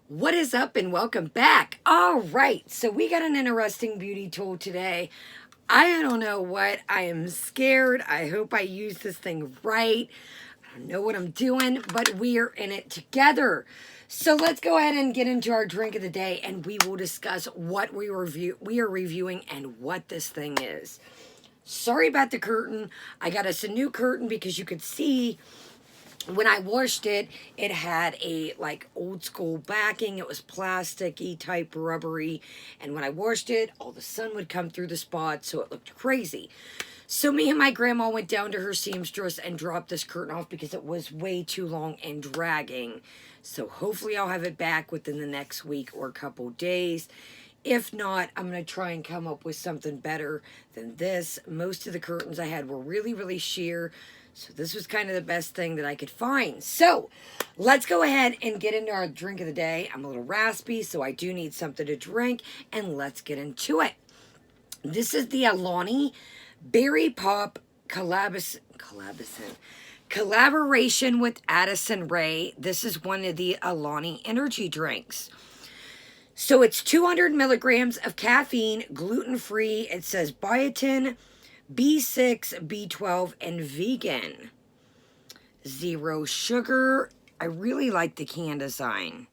What is up and welcome back. All right, so we got an interesting beauty tool today. I don't know what. I am scared. I hope I use this thing right. I don't know what I'm doing, but we are in it together. So let's go ahead and get into our drink of the day and we will discuss what we are reviewing and what this thing is. Sorry about the curtain. I got us a new curtain because you could see when I washed it, it had a like old school backing. It was plasticky type rubbery. And when I washed it, all the sun would come through the spots, so it looked crazy. So me and my grandma went down to her seamstress and dropped this curtain off because it was way too long and dragging. So hopefully I'll have it back within the next week or a couple days. If not, I'm going to try and come up with something better than this. Most of the curtains I had were really, really sheer. So this was kind of the best thing that I could find. So let's go ahead and get into our drink of the day. I'm a little raspy, so I do need something to drink. And let's get into it. This is the Alani Berry Pop collaboration with Addison Rae. This is one of the Alani energy drinks. So it's 200 milligrams of caffeine, gluten-free. It says biotin, B6, B12, and vegan. Zero sugar. I really like the can design.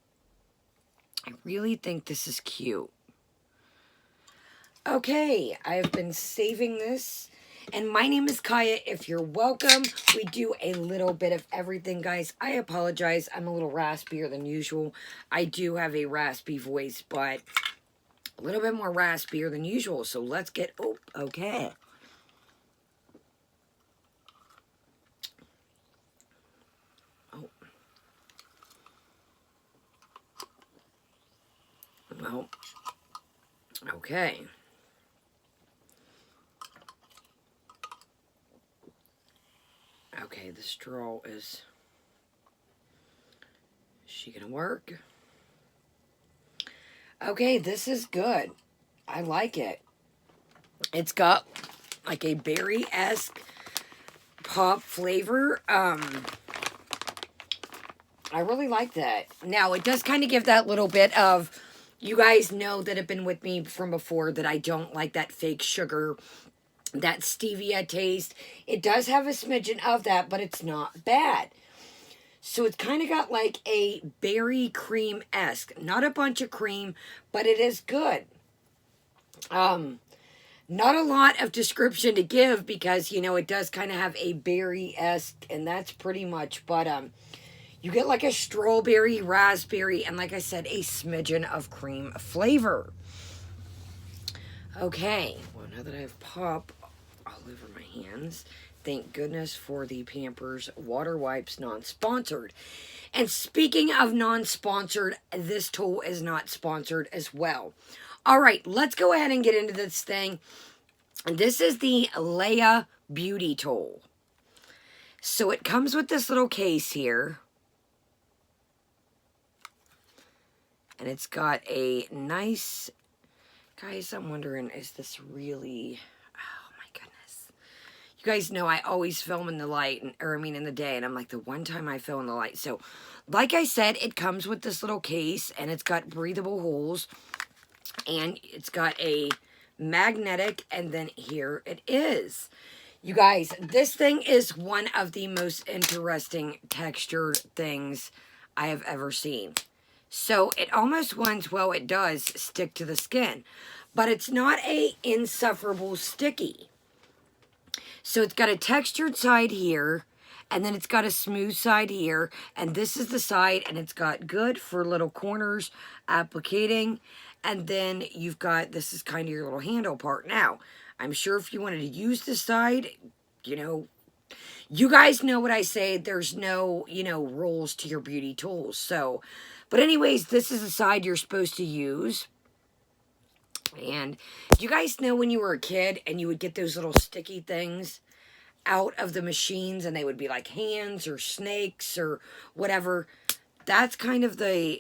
I really think this is cute. Okay, I've been saving this. And my name is Kaya. If you're welcome, we do a little bit of everything, guys. I apologize. I'm a little raspier than usual. I do have a raspy voice, but a little bit more raspier than usual. So let's get... Oh, okay. Oh. Well, okay. Okay, the straw is she gonna work? Okay, this is good. I like it. It's got like a berry-esque pop flavor. I really like that. Now, it does kind of give that little bit of, you guys know that have been with me from before that I don't like that fake sugar, that stevia taste. It does have a smidgen of that, but it's not bad. So it's kind of got like a berry cream-esque. Not a bunch of cream, but it is good. Not a lot of description to give because, you know, it does kind of have a berry-esque, and that's pretty much, but, you get like a strawberry, raspberry, and like I said, a smidgen of cream flavor. Okay, well, now that I have pop all over my hands, thank goodness for the Pampers Water Wipes non-sponsored. And speaking of non-sponsored, this tool is not sponsored as well. All right, let's go ahead and get into this thing. This is the Leia Beauty Tool. So it comes with this little case here. And it's got a nice... Guys, I'm wondering, is this really... Oh, my goodness. You guys know I always film in the light, in the day, and I'm like, the one time I film in the light. So, like I said, it comes with this little case, and it's got breathable holes, and it's got a magnetic, and then here it is. You guys, this thing is one of the most interesting textured things I have ever seen. So it almost wins, well, it does stick to the skin, but it's not a insufferable sticky. So it's got a textured side here, and then it's got a smooth side here, and this is the side, and it's got good for little corners, applicating, and then you've got, this is kind of your little handle part. Now, I'm sure if you wanted to use this side, you know, you guys know what I say, there's no, rules to your beauty tools, so... But anyways, this is the side you're supposed to use. And do you guys know when you were a kid and you would get those little sticky things out of the machines and they would be like hands or snakes or whatever? That's kind of the,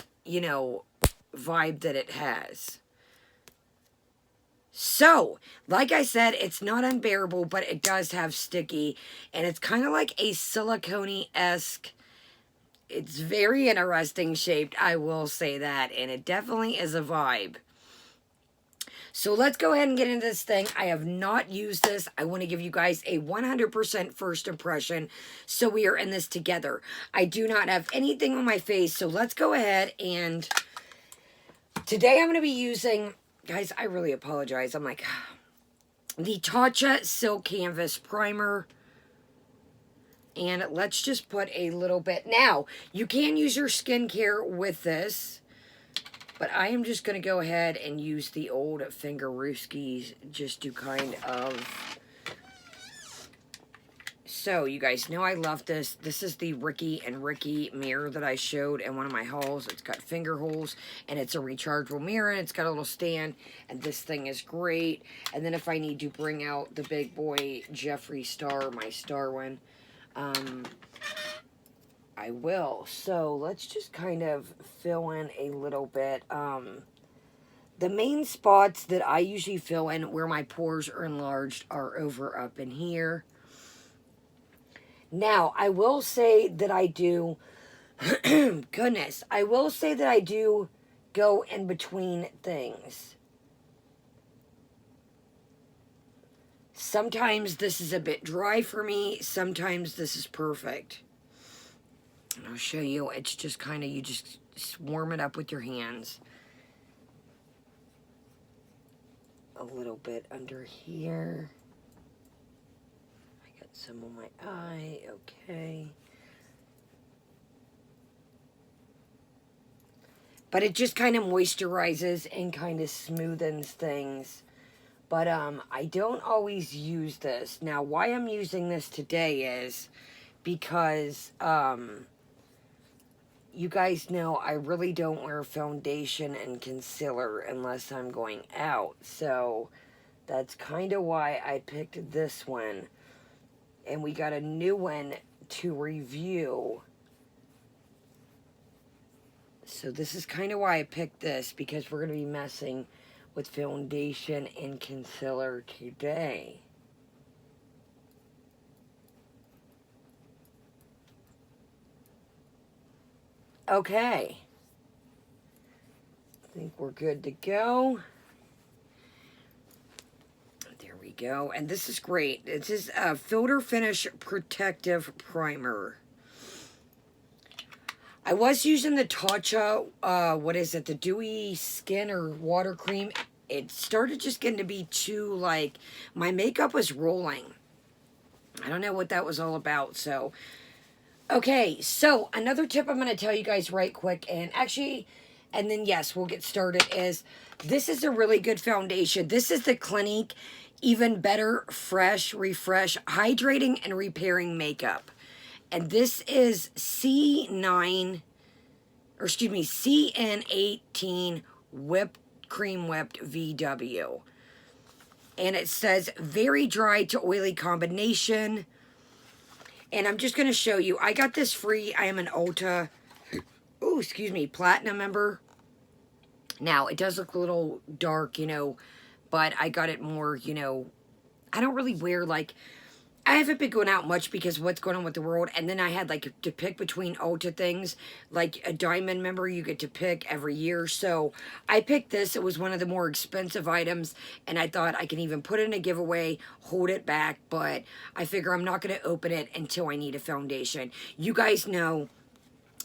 vibe that it has. So, like I said, it's not unbearable, but it does have sticky. And it's kind of like a silicone-esque It's very interesting shaped, I will say that. And it definitely is a vibe. So let's go ahead and get into this thing. I have not used this. I want to give you guys a 100% first impression. So we are in this together. I do not have anything on my face. So let's go ahead and today I'm going to be using, guys, I really apologize. I'm like, the Tatcha Silk Canvas Primer. And let's just put a little bit. Now, you can use your skincare with this. But I am just going to go ahead and use the old Fingerooskies just to kind of... So, you guys know I love this. This is the Ricky and Ricky mirror that I showed in one of my hauls. It's got finger holes, and it's a rechargeable mirror, and it's got a little stand, and this thing is great. And then if I need to bring out the big boy Jeffree Star, my star one, I will. So let's just kind of fill in a little bit. The main spots that I usually fill in where my pores are enlarged are over up in here. Now, I will say that I do, goodness, I will say that I do go in between things. Sometimes this is a bit dry for me. Sometimes this is perfect. And I'll show you, it's just kind of, you just warm it up with your hands. A little bit under here. I got some on my eye, okay. But it just kind of moisturizes and kind of smoothens things. But I don't always use this. Now, why I'm using this today is because, you guys know I really don't wear foundation and concealer unless I'm going out. So that's kind of why I picked this one. And we got a new one to review. So this is kind of why I picked this, because we're going to be messing with foundation and concealer today. Okay, I think we're good to go. There we go. And this is great. This is a Filter Finish Protective Primer. I was using the Tatcha, what is it, the Dewy Skin or Water Cream. It started just getting to be too, like, my makeup was rolling. I don't know what that was all about, so... Okay, so another tip I'm going to tell you guys right quick, and actually, and then yes, we'll get started, is this is a really good foundation. This is the Clinique Even Better Fresh Refresh Hydrating and Repairing Makeup. And this is C18 Cream Whipped VW. And it says very dry to oily combination. And I'm just going to show you. I got this free. I am an Ulta, Platinum member. Now, it does look a little dark, you know, but I got it more, you know, I don't really wear, like, I haven't been going out much because of what's going on with the world. And then I had, like, to pick between Ulta things. Like, a diamond member, you get to pick every year. So, I picked this. It was one of the more expensive items. And I thought I can even put it in a giveaway, hold it back. But I figure I'm not going to open it until I need a foundation. You guys know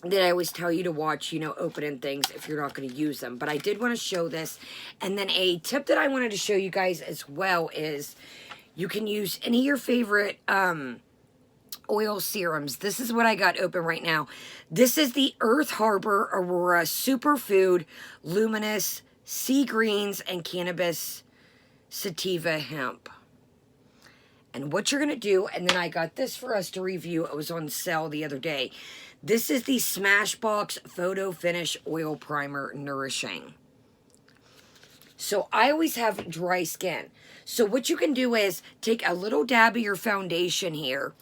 that I always tell you to watch, you know, opening things if you're not going to use them. But I did want to show this. And then a tip that I wanted to show you guys as well is... you can use any of your favorite oil serums. This is what I got open right now. This is the Earth Harbor Aurora Superfood Luminous Sea Greens and Cannabis Sativa Hemp. And what you're going to do, and then I got this for us to review. It was on sale the other day. This is the Smashbox Photo Finish Oil Primer Nourishing. So I always have dry skin. So what you can do is take a little dab of your foundation here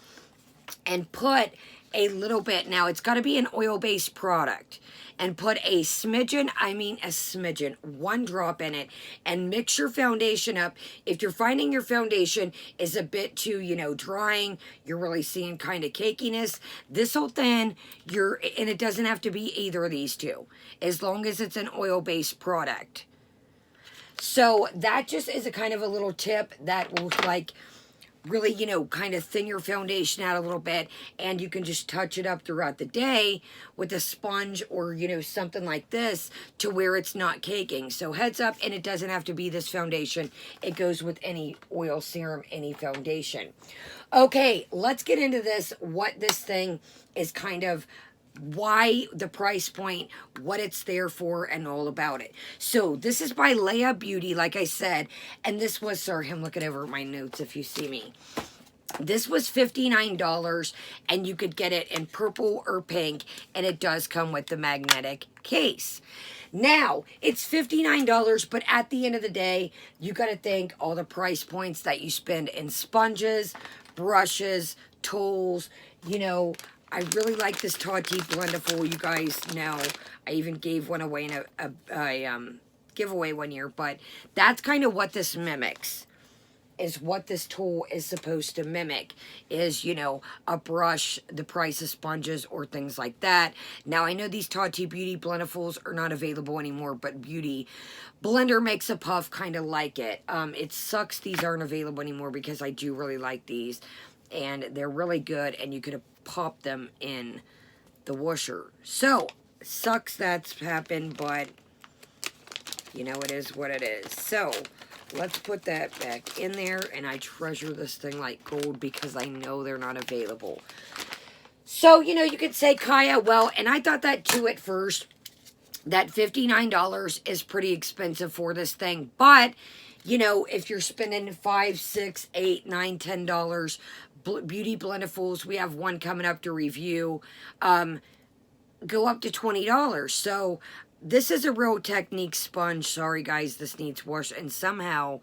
and put a little bit. Now, it's got to be an oil-based product. And put a smidgen, I mean a smidgen, 1 drop in it, and mix your foundation up. If you're finding your foundation is a bit too, you know, drying, you're really seeing kind of cakiness, this will thin, and it doesn't have to be either of these two, as long as it's an oil-based product. So that just is a kind of a little tip that will, like, really, you know, kind of thin your foundation out a little bit, and you can just touch it up throughout the day with a sponge or, you know, something like this to where it's not caking. So heads up, and it doesn't have to be this foundation. It goes with any oil serum, any foundation. Okay, let's get into this, what this thing is kind of, why the price point, what it's there for, and all about it. So this is by Leia Beauty, like I said, and this was, sorry, I'm looking over my notes if you see me. This was $59, and you could get it in purple or pink, and it does come with the magnetic case. Now, it's $59, but at the end of the day, you got to think all the price points that you spend in sponges, brushes, tools, you know. I really like this Tati Blendiful. You guys know I even gave one away in a giveaway one year, but that's kind of what this mimics, is what this tool is supposed to mimic, is, you know, a brush, the price of sponges or things like that. Now, I know these Tati Beauty Blendifuls are not available anymore, but Beauty Blender makes a puff kind of like it. It sucks these aren't available anymore because I do really like these, and they're really good, and you could have popped them in the washer. So, sucks that's happened, but, you know, it is what it is. So, let's put that back in there, and I treasure this thing like gold because I know they're not available. So, you know, you could say, Kaya, well, and I thought that too at first, that $59 is pretty expensive for this thing, but, you know, if you're spending $5, $6, $8, $9, $10, Beauty Blendifuls, we have one coming up to review, go up to $20. So, this is a Real Technique sponge. Sorry, guys, this needs wash. And somehow,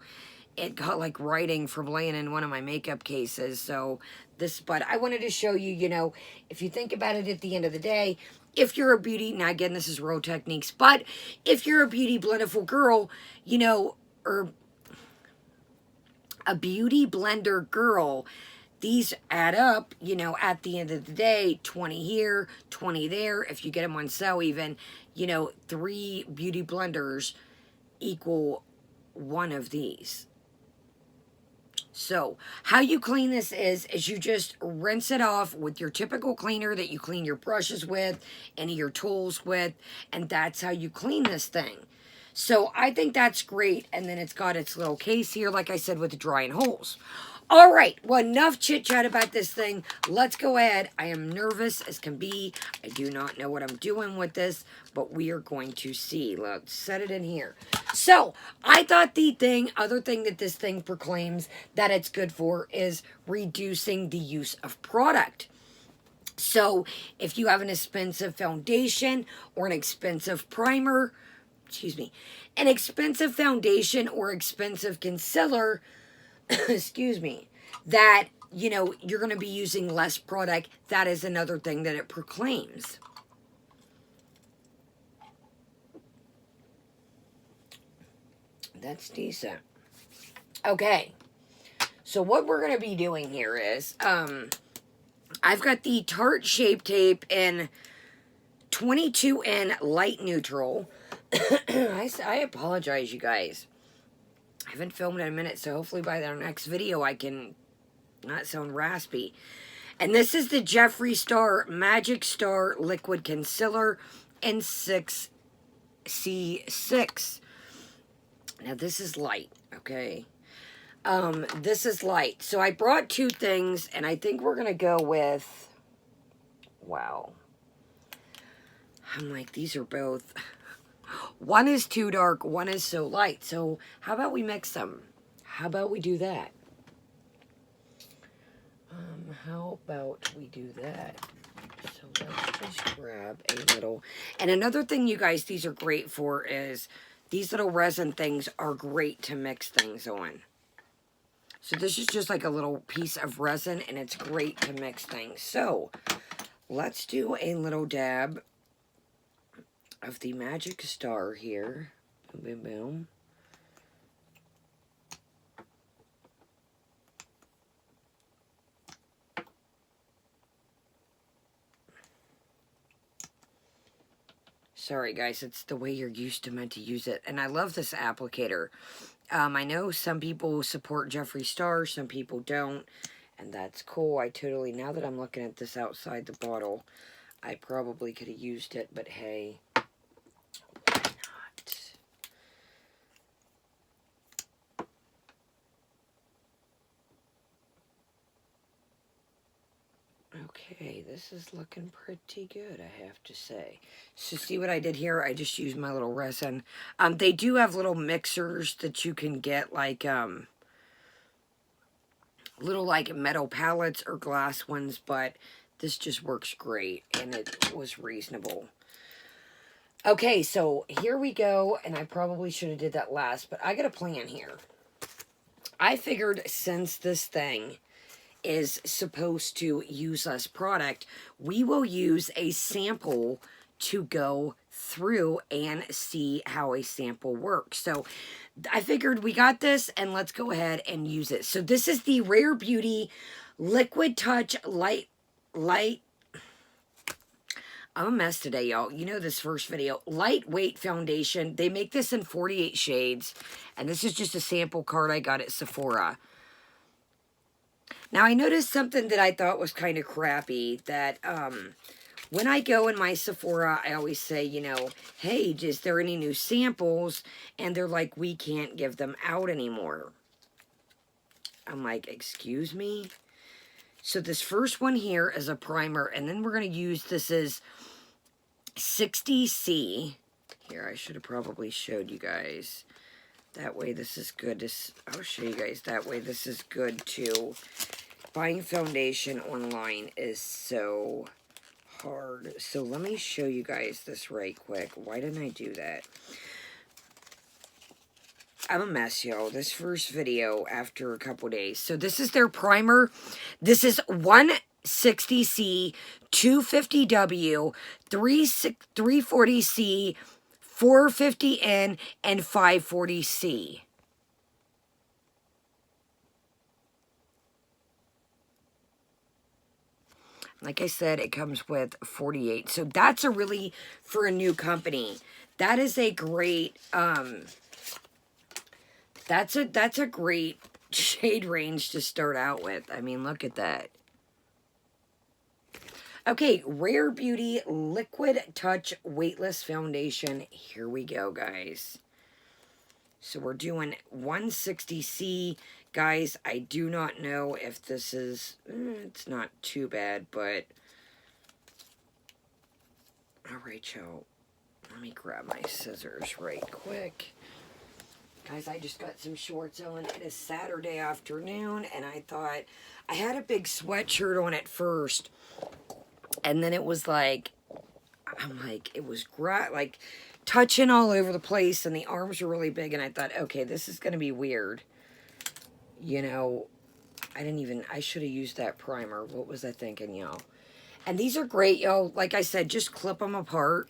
it got, like, writing from laying in one of my makeup cases. So, this, but I wanted to show you, you know, if you think about it at the end of the day, if you're a beauty, now again, this is Real Techniques, but if you're a Beauty Blendiful girl, you know, or a beauty blender girl, these add up, you know, at the end of the day, 20 here, 20 there. If you get them on sale even, you know, 3 beauty blenders equal 1 of these. So, how you clean this is you just rinse it off with your typical cleaner that you clean your brushes with, any of your tools with, and that's how you clean this thing. So, I think that's great, and then it's got its little case here, like I said, with the drying holes. All right, well, enough chit-chat about this thing. Let's go ahead. I am nervous as can be. I do not know what I'm doing with this, but we are going to see. Let's set it in here. So, I thought the other thing that this thing proclaims that it's good for is reducing the use of product. So, if you have an expensive foundation or an expensive primer, an expensive foundation or expensive concealer, excuse me, that, you know, you're going to be using less product. That is another thing that it proclaims. That's decent. Okay. So what we're going to be doing here is, I've got the Tarte Shape Tape in 22N Light Neutral. I apologize, you guys. I haven't filmed in a minute, so hopefully by the next video I can not sound raspy. And this is the Jeffree Star Magic Star Liquid Concealer in 6C6. Now this is light, okay? This is light. So I brought 2 things, and I think we're going to go with, wow. I'm like, these are both... One is too dark, one is so light. So, how about we mix them? How about we do that? How about we do that? So, let's just grab a little... And another thing, you guys, these are great for is... These little resin things are great to mix things on. So, this is just like a little piece of resin, and it's great to mix things. So, let's do a little dab of the Magic Star here. Boom, boom, boom. Sorry guys, it's the way you're used to meant to use it. And I love this applicator. I know some people support Jeffree Star, some people don't. And that's cool. I totally, now that I'm looking at this outside the bottle, I probably could have used it, but hey, why not? Okay, this is looking pretty good, I have to say. So see what I did here? I just used my little resin. They do have little mixers that you can get, like, little, like, metal pallets or glass ones, but this just works great, and it was reasonable. Okay, so here we go, and I probably should have did that last, but I got a plan here. I figured since this thing is supposed to use us product, we will use a sample to go through and see how a sample works. So I figured we got this, and let's go ahead and use it. So this is the Rare Beauty Liquid Touch Light. I'm a mess today, y'all. You know this first video. Lightweight foundation. They make this in 48 shades. And this is just a sample card I got at Sephora. Now, I noticed something that I thought was kind of crappy. That when I go in my Sephora, I always say, you know, hey, is there any new samples? And they're like, we can't give them out anymore. I'm like, excuse me? So this first one here is a primer. And then we're going to use, this is 60C. Here, I should have probably showed you guys. That way this is good to, I'll show you guys. That way this is good too. Buying foundation online is so hard. So let me show you guys this right quick. Why didn't I do that? I'm a mess, y'all. This first video after a couple days. So this is their primer. This is 160C, 250W, 340C, 450N, and 540C. Like I said, it comes with 48. So that's a really, for a new company, that is a great, that's a great shade range to start out with. I mean, look at that. Okay, Rare Beauty Liquid Touch Weightless Foundation. Here we go, guys. So we're doing 160C. Guys, I do not know if this is, it's not too bad, but, all right, y'all. Let me grab my scissors right quick. Guys, I just got some shorts on. It is Saturday afternoon, and I thought, I had a big sweatshirt on at first, and then it was like, I'm like, it was like touching all over the place, and the arms were really big, and I thought, okay, this is going to be weird. You know, I should have used that primer. What was I thinking, y'all? And these are great, y'all. Like I said, just clip them apart.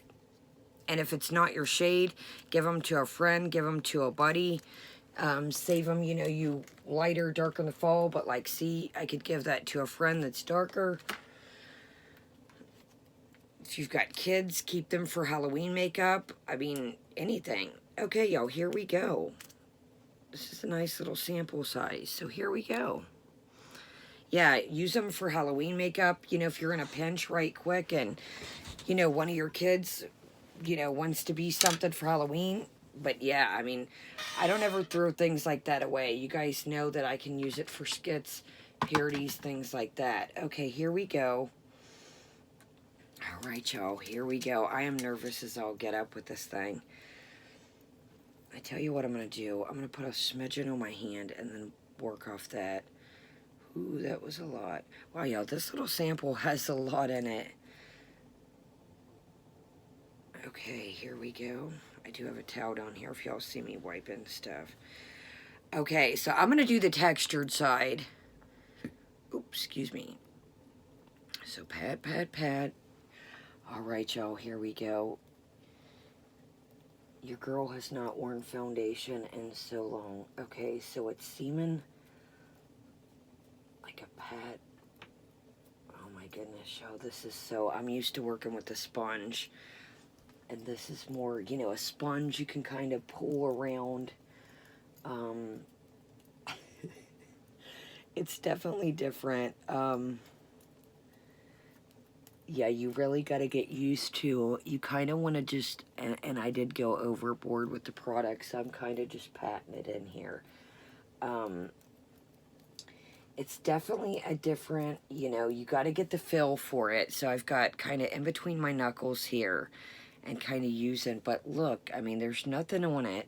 And if it's not your shade, give them to a friend, give them to a buddy. Save them, you know, you lighter, dark in the fall. But like, see, I could give that to a friend that's darker. If you've got kids, keep them for Halloween makeup. I mean, anything. Okay, y'all, here we go. This is a nice little sample size. So here we go. Yeah, use them for Halloween makeup. You know, if you're in a pinch right quick and, you know, one of your kids, you know, wants to be something for Halloween. But yeah, I mean, I don't ever throw things like that away. You guys know that I can use it for skits, parodies, things like that. Okay, here we go. All right, y'all, here we go. I am nervous as I'll get up with this thing. I tell you what I'm going to do. I'm going to put a smidgen on my hand and then work off that. Ooh, that was a lot. Wow, y'all, this little sample has a lot in it. Okay, here we go. I do have a towel down here if y'all see me wiping stuff. Okay, so I'm going to do the textured side. Oops, excuse me. So pat, pat, pat. All right, y'all, here we go. Your girl has not worn foundation in so long. Okay, so it's seeming like a pat. Oh my goodness, y'all, this is so... I'm used to working with a sponge. And this is more, you know, a sponge you can kind of pull around. It's definitely different. Yeah, you really got to get used to, you kind of want to just, and I did go overboard with the product, so I'm kind of just patting it in here. It's definitely a different, you know, you got to get the feel for it. So I've got kind of in between my knuckles here and kind of using, but look, I mean, there's nothing on it.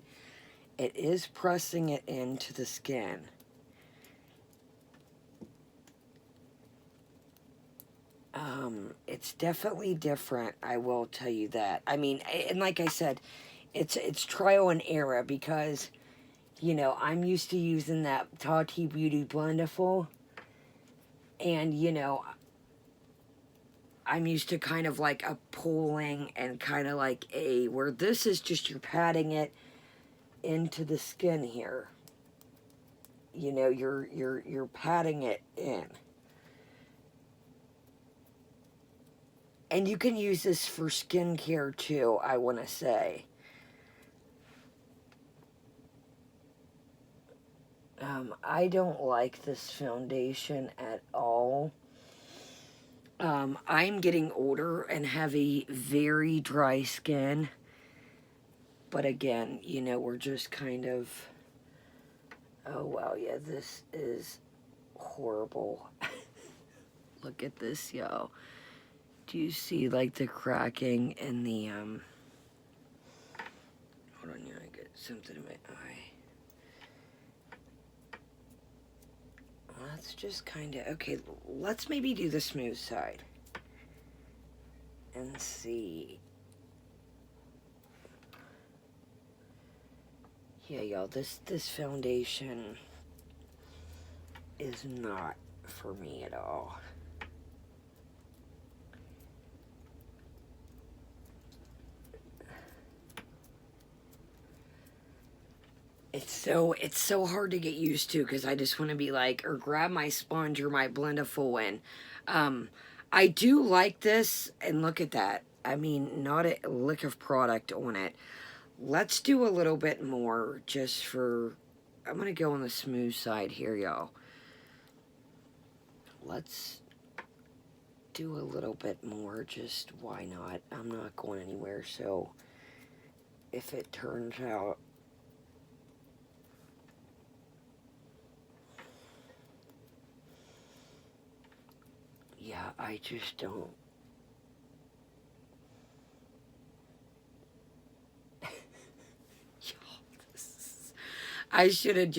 It is pressing it into the skin. It's definitely different, I will tell you that. I mean, and like I said, it's trial and error because, you know, I'm used to using that Tati Beauty Blendiful, and, you know, I'm used to kind of like a pulling and kind of like a, where this is just you're patting it into the skin here. You know, you're patting it in. And you can use this for skincare too, I want to say. I don't like this foundation at all. I'm getting older and have a very dry skin. But again, you know, we're just kind of... Oh, wow, yeah, this is horrible. Look at this, yo. Do you see, like, the cracking in the, Hold on, yeah, I get something in my eye. Let's just kind of... Okay, let's maybe do the smooth side. And see. Yeah, y'all, this foundation is not for me at all. It's so hard to get used to because I just want to be like, or grab my sponge or my Blendiful in. I do like this, and look at that. I mean, not a lick of product on it. Let's do a little bit more just for... I'm going to go on the smooth side here, y'all. Let's do a little bit more, just why not? I'm not going anywhere, so if it turns out... Yeah, I just don't... I should have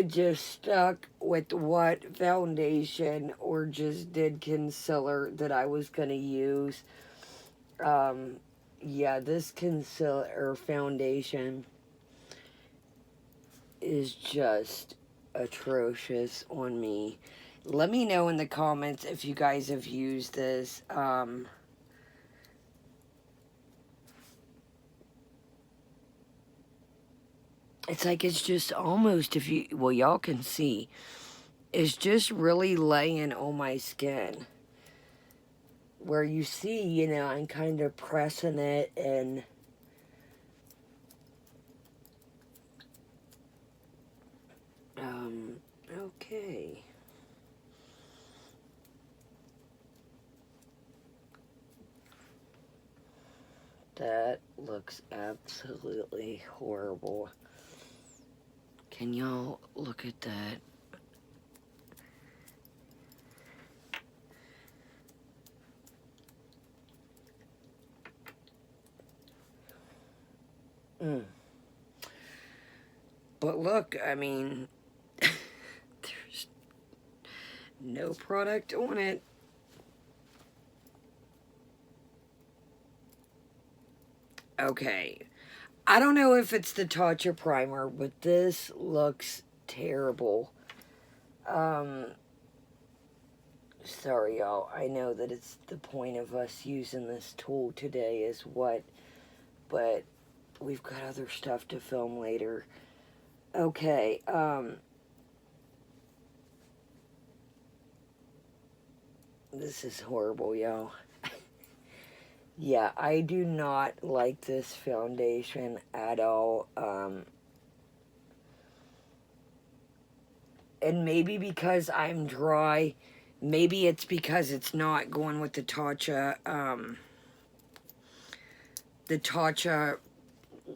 just stuck with what foundation or just did concealer that I was going to use. Yeah, this concealer or foundation is just atrocious on me. Let me know in the comments if you guys have used this. It's like it's just almost, if you, well, y'all can see, it's just really laying on my skin. Where you see, you know, I'm kind of pressing it and... okay. That looks absolutely horrible. Can y'all look at that? But look, I mean, there's no product on it. Okay. I don't know if it's the Tatcha primer, but this looks terrible. Sorry, y'all. I know that it's the point of us using this tool today is what, but we've got other stuff to film later. Okay, this is horrible, y'all. Yeah, I do not like this foundation at all. And maybe because I'm dry, maybe it's because it's not going with the Tatcha,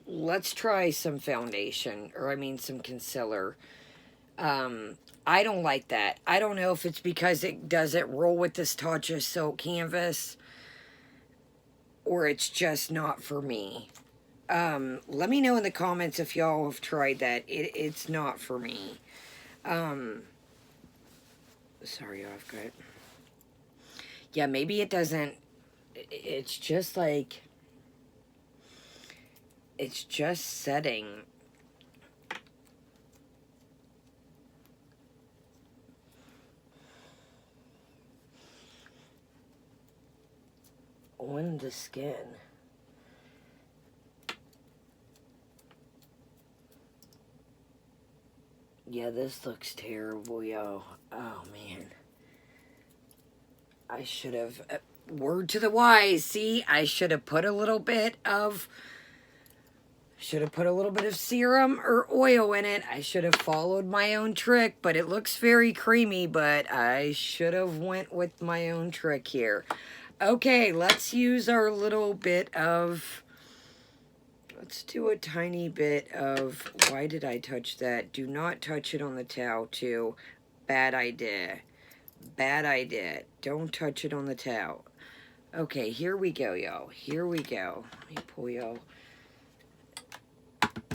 let's try some foundation, or I mean some concealer. I don't like that. I don't know if it's because it doesn't roll with this Tatcha Silk Canvas, or it's just not for me. Let me know in the comments if y'all have tried that. It's not for me. Sorry, I've got... Yeah, maybe it doesn't... It's just like... It's just setting. On the skin. Yeah, this looks terrible, yo. Oh, man. I should have... word to the wise. See, I should have put a little bit of... Should have put a little bit of serum or oil in it. I should have followed my own trick, but it looks very creamy, but I should have went with my own trick here. Okay, let's use our little bit of... Let's do a tiny bit of... Why did I touch that? Do not touch it on the towel, too. Bad idea. Bad idea. Don't touch it on the towel. Okay, here we go, y'all. Here we go. Let me pull y'all...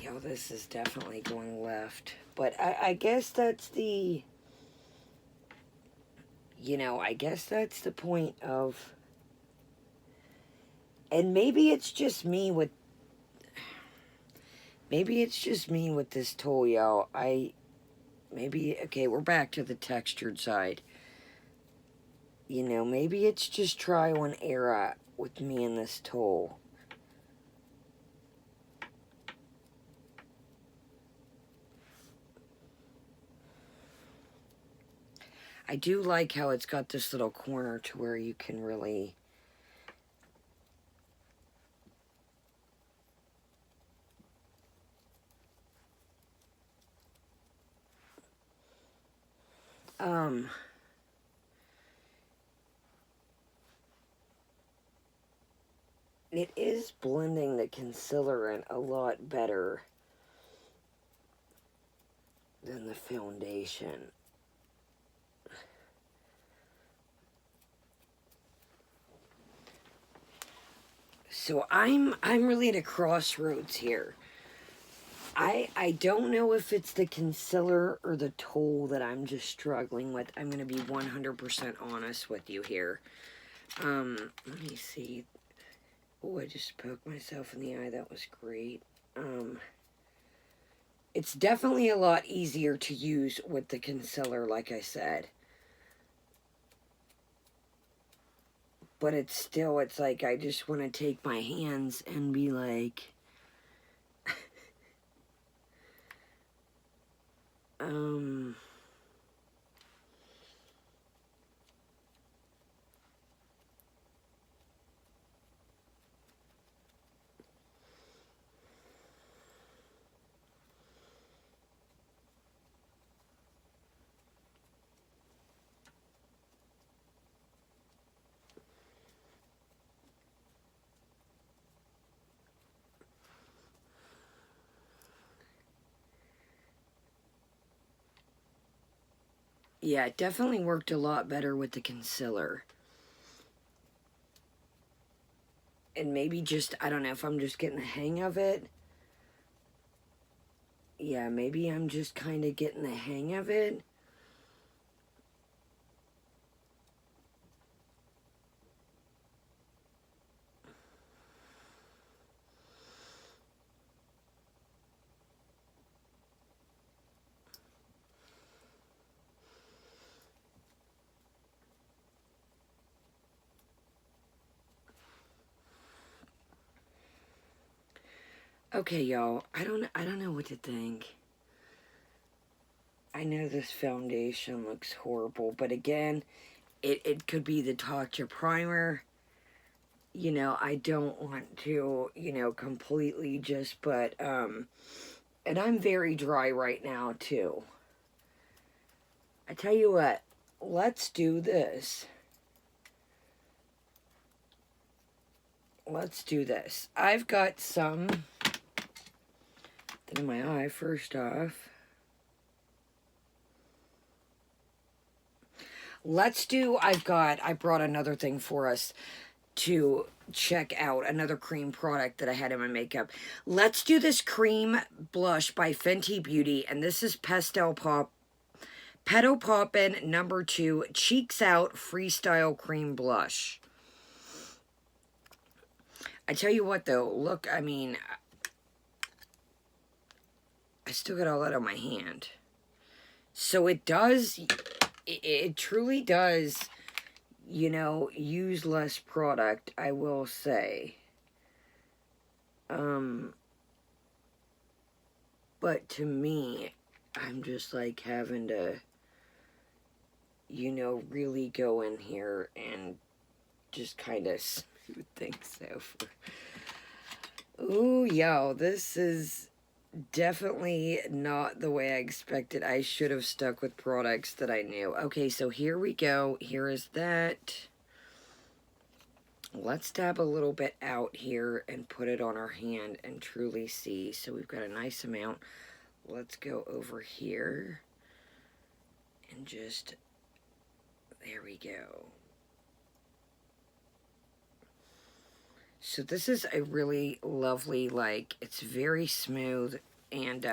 Yo, this is definitely going left. But I guess that's the... You know, I guess that's the point of... And maybe it's just me with... Maybe it's just me with this tool, y'all. Maybe... Okay, we're back to the textured side. You know, maybe it's just trial and error with me and this tool. I do like how it's got this little corner to where you can really... It is blending the concealer in a lot better than the foundation. So I'm really at a crossroads here. I don't know if it's the concealer or the tool that I'm just struggling with. I'm going to be 100% honest with you here. Let me see. Oh, I just poked myself in the eye. That was great. It's definitely a lot easier to use with the concealer, like I said. But it's still, it's like I just want to take my hands and be like... Yeah, it definitely worked a lot better with the concealer. And maybe just, I don't know if I'm just getting the hang of it. Yeah, maybe I'm just kind of getting the hang of it. Okay, y'all. I don't know what to think. I know this foundation looks horrible, but again, it could be the Tatcha primer. You know, I don't want to, you know, completely just, but, and I'm very dry right now, too. I tell you what, let's do this. Let's do this. I've got some in my eye, first off. I brought another thing for us to check out, another cream product that I had in my makeup. Let's do this cream blush by Fenty Beauty, and this is Petal Poppin' number 2 Cheeks Out Freestyle Cream Blush. I tell you what though, look, I mean, I still got all that on my hand. So it does, it truly does, you know, use less product, I will say. But to me, I'm just like having to, you know, really go in here and just kind of smooth things over. Ooh, yo, this is definitely not the way I expected. I should have stuck with products that I knew. Okay, so here we go. Here is that. Let's dab a little bit out here and put it on our hand and truly see. So we've got a nice amount. Let's go over here and just, there we go. So this is a really lovely, like, it's very smooth, and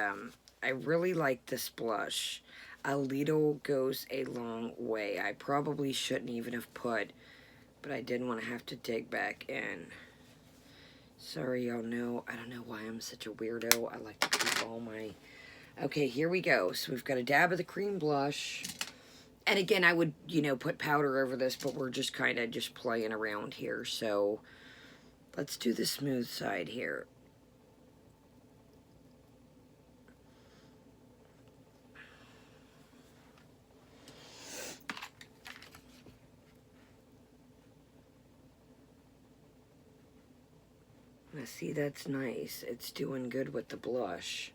I really like this blush. A little goes a long way. I probably shouldn't even have put, but I didn't want to have to dig back in. Sorry, y'all know, I don't know why I'm such a weirdo. I like to keep all my... Okay, here we go. So we've got a dab of the cream blush. And again, I would, you know, put powder over this, but we're just kind of just playing around here, so... Let's do the smooth side here. Now see, that's nice. It's doing good with the blush.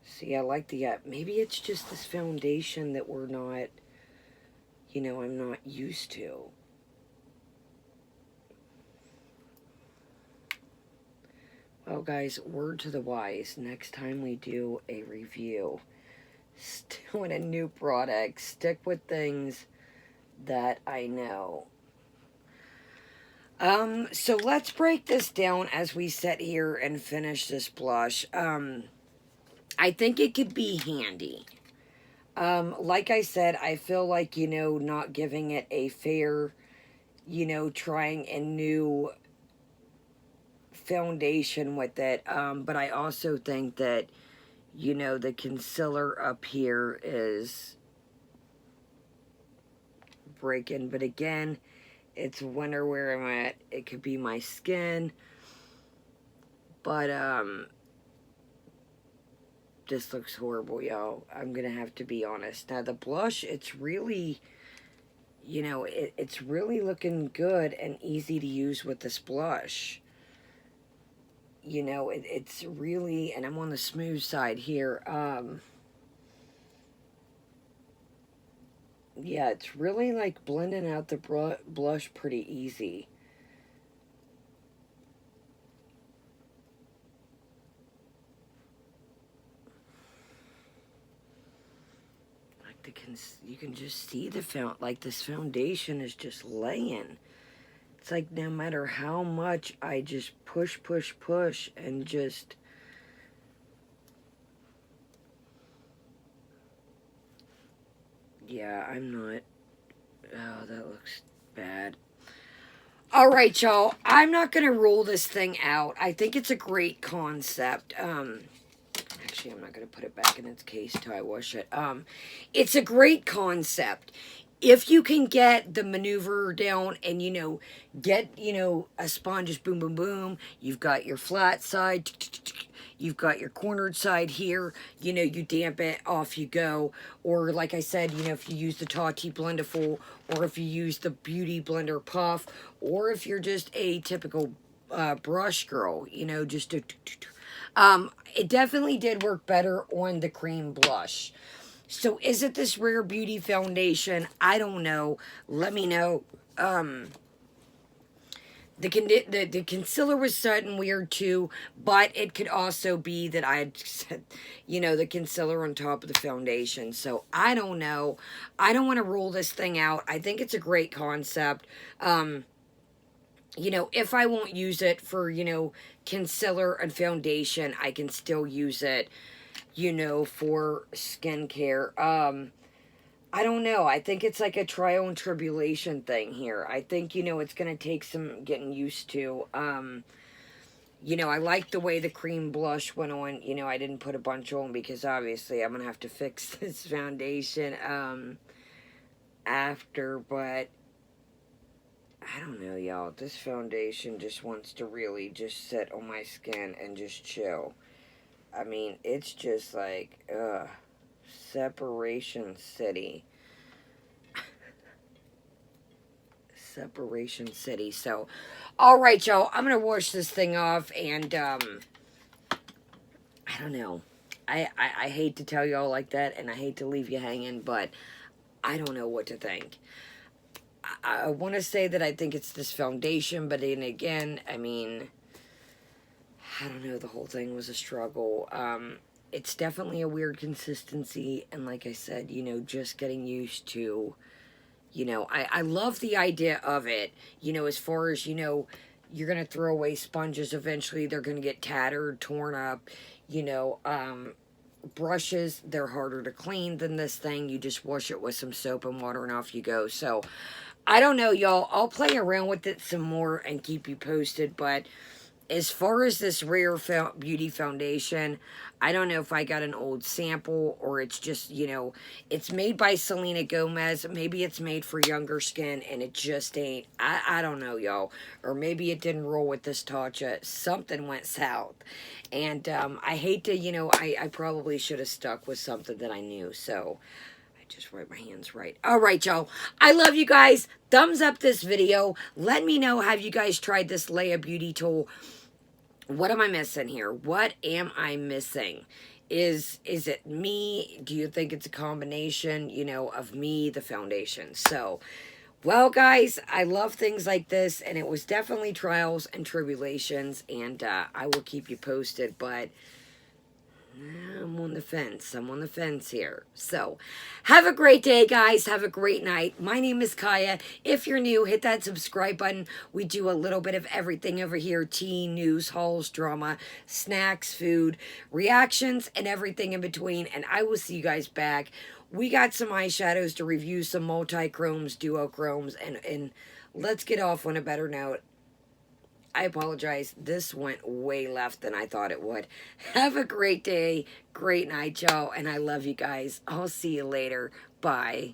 See, I like the, maybe it's just this foundation that we're not, you know, I'm not used to. Well, guys, word to the wise, next time we do a review, still in a new product, stick with things that I know. So let's break this down as we sit here and finish this blush. I think it could be handy. Like I said, I feel like, you know, not giving it a fair, you know, trying a new foundation with it. But I also think that, you know, the concealer up here is breaking. But again, it's winter where I'm at. It could be my skin. But, this looks horrible, y'all. I'm gonna have to be honest. Now, the blush, it's really, you know, it's really looking good and easy to use with this blush. You know, it's really, and I'm on the smooth side here. Yeah, it's really like blending out the blush pretty easy. You can just see like this foundation is just laying. It's like no matter how much I just push and just... Yeah, I'm not... Oh, that looks bad. Alright, y'all. I'm not going to rule this thing out. I think it's a great concept. Actually, Actually, I'm not going to put it back in its case till I wash it. It's a great concept. If you can get the maneuver down and, you know, get, you know, a sponge, just boom, boom, boom. You've got your flat side. You've got your cornered side here. You know, you damp it, off you go. Or, like I said, you know, if you use the Tati Blendiful, or if you use the Beauty Blender Puff, or if you're just a typical brush girl, you know, just do. It definitely did work better on the cream blush. So is it this Rare Beauty foundation? I don't know. Let me know. The concealer was starting weird too, but it could also be that I had said, you know, the concealer on top of the foundation. So I don't know. I don't want to rule this thing out. I think it's a great concept. You know, if I won't use it for, you know, concealer and foundation, I can still use it, you know, for skincare. I don't know. I think it's like a trial and tribulation thing here. I think, you know, it's going to take some getting used to. You know, I like the way the cream blush went on. You know, I didn't put a bunch on because obviously I'm going to have to fix this foundation after, but I don't know, y'all. This foundation just wants to really just sit on my skin and just chill. I mean, it's just like, Separation City. Separation City. So, alright, y'all. I'm going to wash this thing off, and, I don't know. I hate to tell y'all like that, and I hate to leave you hanging, but I don't know what to think. I want to say that I think it's this foundation, but then again, I mean, I don't know, the whole thing was a struggle. It's definitely a weird consistency, and like I said, you know, just getting used to, you know, I love the idea of it, you know, as far as, you know, you're going to throw away sponges eventually, they're going to get tattered, torn up, you know, brushes, they're harder to clean than this thing. You just wash it with some soap and water and off you go. So, I don't know, y'all. I'll play around with it some more and keep you posted, but as far as this Rare Beauty foundation, I don't know if I got an old sample or it's just, you know, it's made by Selena Gomez. Maybe it's made for younger skin and it just ain't. I don't know, y'all. Or maybe it didn't roll with this Tatcha. Something went south. And I hate to, you know, I probably should have stuck with something that I knew. So just wipe my hands right. All right, y'all. I love you guys. Thumbs up this video. Let me know, have you guys tried this Leia Beauty Tool? What am I missing here? What am I missing? Is it me? Do you think it's a combination, you know, of me, the foundation? So, well, guys, I love things like this, and it was definitely trials and tribulations, and I will keep you posted, but I'm on the fence. I'm on the fence here. So, have a great day, guys. Have a great night. My name is Kaya. If you're new, hit that subscribe button. We do a little bit of everything over here. Tea, news, hauls, drama, snacks, food, reactions, and everything in between. And I will see you guys back. We got some eyeshadows to review, some multi-chromes, duochromes, and let's get off on a better note. I apologize. This went way left than I thought it would. Have a great day, great night, y'all, and I love you guys. I'll see you later. Bye.